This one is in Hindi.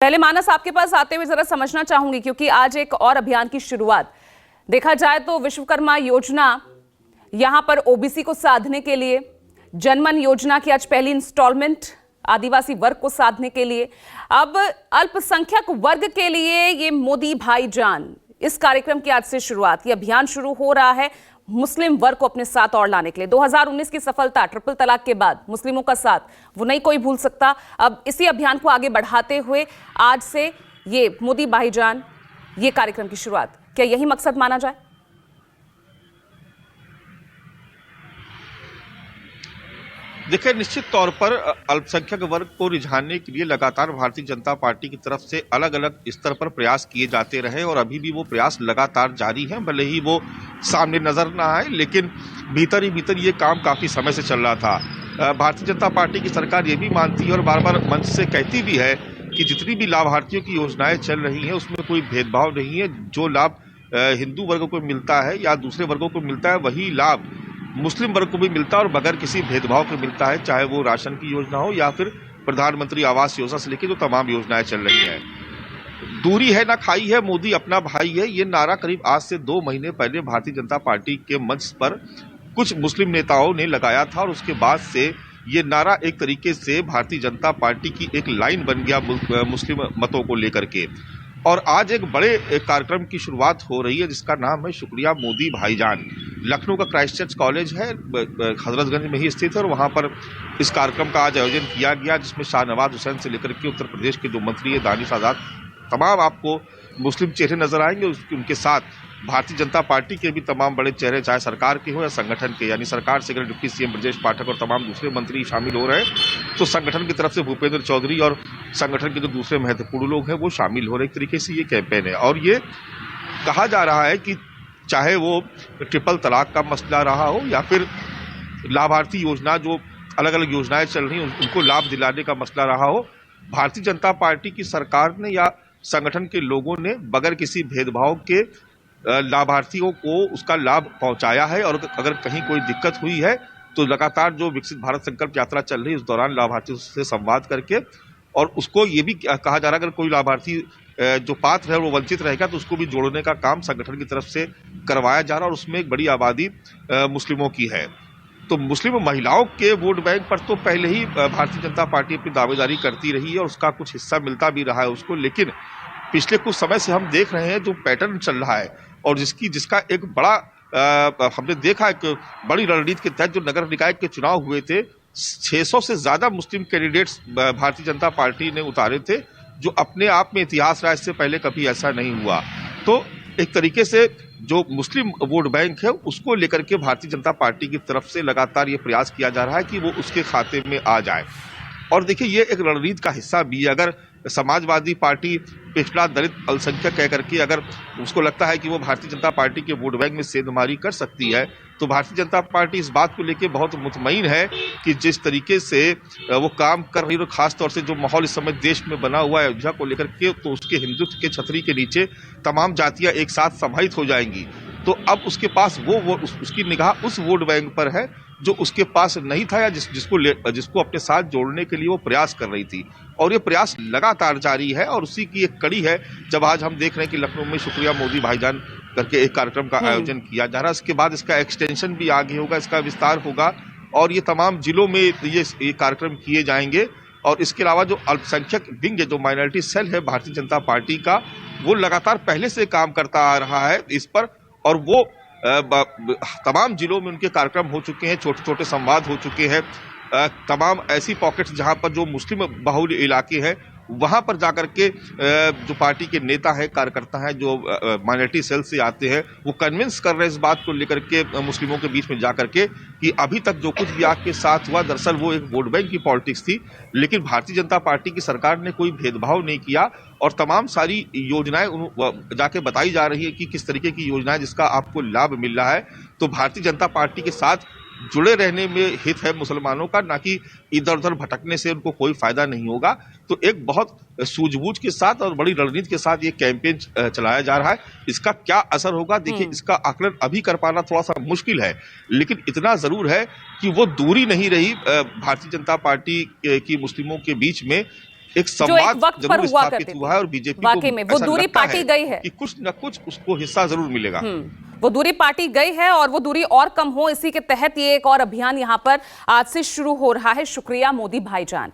पहले मानस आपके पास आते हुए जरा समझना चाहूंगी, क्योंकि आज एक और अभियान की शुरुआत देखा जाए तो विश्वकर्मा योजना यहां पर ओबीसी को साधने के लिए, जनमन योजना की आज पहली इंस्टॉलमेंट आदिवासी वर्ग को साधने के लिए, अब अल्पसंख्यक वर्ग के लिए ये मोदी भाईजान, इस कार्यक्रम की आज से शुरुआत। ये अभियान शुरू हो रहा है मुस्लिम वर्ग को अपने साथ और लाने के लिए। 2019 की सफलता, ट्रिपल तलाक के बाद मुस्लिमों का साथ, वो नहीं कोई भूल सकता। अब इसी अभियान को आगे बढ़ाते हुए आज से ये मोदी भाईजान, ये कार्यक्रम की शुरुआत, क्या यही मकसद माना जाए? देखिए, निश्चित तौर पर अल्पसंख्यक वर्ग को रिझाने के लिए लगातार भारतीय जनता पार्टी की तरफ से अलग अलग स्तर पर प्रयास किए जाते रहे और अभी भी वो प्रयास लगातार जारी हैं। भले ही वो सामने नजर ना आए, लेकिन भीतर ही भीतर ये काम काफी समय से चल रहा था। भारतीय जनता पार्टी की सरकार ये भी मानती है और बार बार मंच से कहती भी है कि जितनी भी लाभार्थियों की योजनाएं चल रही हैं उसमें कोई भेदभाव नहीं है। जो लाभ हिंदू वर्गों को मिलता है या दूसरे वर्गों को मिलता है, वही लाभ मुस्लिम वर्ग को भी मिलता है और बगैर किसी भेदभाव के मिलता है, चाहे वो राशन की योजना हो या फिर प्रधानमंत्री आवास योजना से लेकर जो तमाम योजनाएं चल रही हैं। दूरी है ना खाई है, मोदी अपना भाई है, ये नारा करीब आज से 2 महीने पहले भारतीय जनता पार्टी के मंच पर कुछ मुस्लिम नेताओं ने लगाया था और उसके बाद से ये नारा एक तरीके से भारतीय जनता पार्टी की एक लाइन बन गया मुस्लिम मतों को लेकर के। और आज एक बड़े कार्यक्रम की शुरुआत हो रही है जिसका नाम है शुक्रिया मोदी भाईजान। लखनऊ का क्राइस्ट चर्च कॉलेज है, हजरतगंज में ही स्थित है और वहां पर इस कार्यक्रम का आज आयोजन किया गया, जिसमें शाहनवाज हुसैन से लेकर के उत्तर प्रदेश के जो मंत्री है दानिश आजाद, तमाम आपको मुस्लिम चेहरे नजर आएंगे। उनके साथ भारतीय जनता पार्टी के भी तमाम बड़े चेहरे, चाहे सरकार के हो या संगठन के, यानी सरकार से डिप्टी सीएम ब्रजेश पाठक और तमाम दूसरे मंत्री शामिल हो रहे हैं। तो संगठन की तरफ से भूपेंद्र चौधरी और संगठन के जो दूसरे महत्वपूर्ण लोग हैं वो शामिल हो रहे। एक तरीके से ये कैंपेन है और ये कहा जा रहा है कि चाहे वो ट्रिपल तलाक का मसला रहा हो या फिर लाभार्थी योजना, जो अलग अलग योजनाएं चल रही हैं उनको लाभ दिलाने का मसला रहा हो, भारतीय जनता पार्टी की सरकार ने या संगठन के लोगों ने बगैर किसी भेदभाव के लाभार्थियों को उसका लाभ पहुंचाया है। और अगर कहीं कोई दिक्कत हुई है तो लगातार जो विकसित भारत संकल्प यात्रा चल रही है उस दौरान लाभार्थियों से संवाद करके, और उसको ये भी कहा जा रहा है अगर कोई लाभार्थी जो पात्र है वो वंचित रहेगा तो उसको भी जोड़ने का काम संगठन की तरफ से करवाया जा रहा है और उसमें एक बड़ी आबादी मुस्लिमों की है। तो मुस्लिम महिलाओं के वोट बैंक पर तो पहले ही भारतीय जनता पार्टी अपनी दावेदारी करती रही है और उसका कुछ हिस्सा मिलता भी रहा है उसको, लेकिन पिछले कुछ समय से हम देख रहे हैं जो पैटर्न चल रहा है और जिसका एक बड़ा हमने देखा एक बड़ी रणनीति के तहत जो नगर निकाय के चुनाव हुए थे, 600 से ज्यादा मुस्लिम कैंडिडेट्स भारतीय जनता पार्टी ने उतारे थे, जो अपने आप में इतिहास रहा, इससे पहले कभी ऐसा नहीं हुआ। तो एक तरीके से जो मुस्लिम वोट बैंक है उसको लेकर के भारतीय जनता पार्टी की तरफ से लगातार ये प्रयास किया जा रहा है कि वो उसके खाते में आ जाए। और देखिए, ये एक रणनीति का हिस्सा भी है। अगर समाजवादी पार्टी पिछड़ा दलित अल्पसंख्यक कह करके अगर उसको लगता है कि वो भारतीय जनता पार्टी के वोट बैंक में सेंधमारी कर सकती है, तो भारतीय जनता पार्टी इस बात को लेकर बहुत मुतमईन है कि जिस तरीके से वो काम कर रही है, खास तौर से जो माहौल इस समय देश में बना हुआ है अयोध्या को लेकर के, तो उसके हिंदुत्व के छतरी के नीचे तमाम जातियां एक साथ समाहित हो जाएंगी। तो अब उसके पास उसकी निगाह उस वोट बैंक पर है जो उसके पास नहीं था या जिसको अपने साथ जोड़ने के लिए वो प्रयास कर रही थी। और ये प्रयास लगातार जारी है और उसी की एक कड़ी है जब आज हम देख रहे हैं कि लखनऊ में शुक्रिया मोदी भाईजान करके एक कार्यक्रम का आयोजन किया जा रहा है। इसके बाद इसका एक्सटेंशन भी आगे होगा, इसका विस्तार होगा और ये तमाम जिलों में ये कार्यक्रम किए जाएंगे। और इसके अलावा जो अल्पसंख्यक विंग है, जो माइनॉरिटी सेल है भारतीय जनता पार्टी का, वो लगातार पहले से काम करता आ रहा है इस पर और वो तमाम जिलों में उनके कार्यक्रम हो चुके हैं, छोटे छोटे संवाद हो चुके हैं। तमाम ऐसी पॉकेट्स जहां पर जो मुस्लिम बहुल इलाके हैं वहां पर जाकर के जो पार्टी के नेता है, कार्यकर्ता है, जो माइनॉरिटी सेल से आते हैं, वो कन्विंस कर रहे हैं इस बात को लेकर के मुस्लिमों के बीच में जाकर के कि अभी तक जो कुछ भी आपके साथ हुआ दरअसल वो एक वोट बैंक की पॉलिटिक्स थी, लेकिन भारतीय जनता पार्टी की सरकार ने कोई भेदभाव नहीं किया और तमाम सारी योजनाएं जाके बताई जा रही है कि किस तरीके की योजनाएं जिसका आपको लाभ मिल रहा है। तो भारतीय जनता पार्टी के साथ जुड़े रहने में हित है मुसलमानों का, ना कि इधर उधर भटकने से उनको कोई फायदा नहीं होगा। तो एक बहुत सूझबूझ के साथ और बड़ी रणनीति के साथ ये कैंपेन चलाया जा रहा है। इसका क्या असर होगा, देखिए इसका आकलन अभी कर पाना थोड़ा सा मुश्किल है, लेकिन इतना जरूर है कि वो दूरी नहीं रही भारतीय जनता पार्टी की मुस्लिमों के बीच में एक जो संवाद एक वक्त पर जरूर हुआ स्थापित करती हुआ है और थी। बीजेपी वाकई को में वो ऐसा दूरी लगता पाटी गई है। कि कुछ न कुछ उसको हिस्सा जरूर मिलेगा। वो दूरी पाटी गई है और वो दूरी और कम हो, इसी के तहत ये एक और अभियान यहां पर आज से शुरू हो रहा है। शुक्रिया मोदी भाईजान।